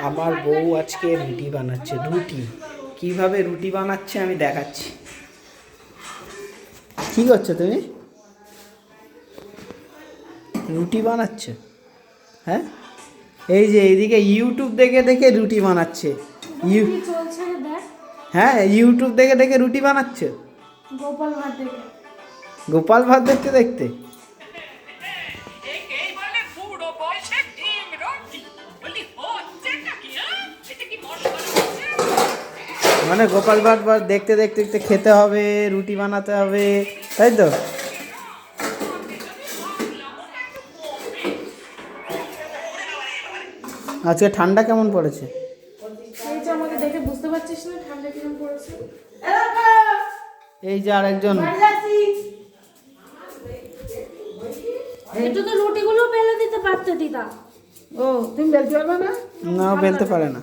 আমার বউ আজকে রুটি বানাচ্ছে। রুটি কিভাবে রুটি বানাচ্ছে আমি দেখাচ্ছি। কি করছো তুমি? রুটি বানাচ্ছে? হ্যাঁ, এই যে এইদিকে ইউটিউব দেখে দেখে রুটি বানাচ্ছে। হ্যাঁ, ইউটিউব দেখে দেখে রুটি বানাচ্ছে। গোপাল ভাত দেখে। গোপাল ভাত দেখতে দেখতে মানে গোপাল ভাট দেখতে দেখতে দেখতে খেতে হবে, রুটি বানাতে হবে, তাই তো? আজকে ঠান্ডা কেমন পড়েছে? এই যে আমাকে দেখে বুঝতে পারছিস না ঠান্ডা কেমন পড়েছে? এই যে আরেকজন। একটু তো রুটিগুলো বেলে দিতে পারতে দিদা। ও তুমি বেলতে পারবে না? না, বেলতে পারে না।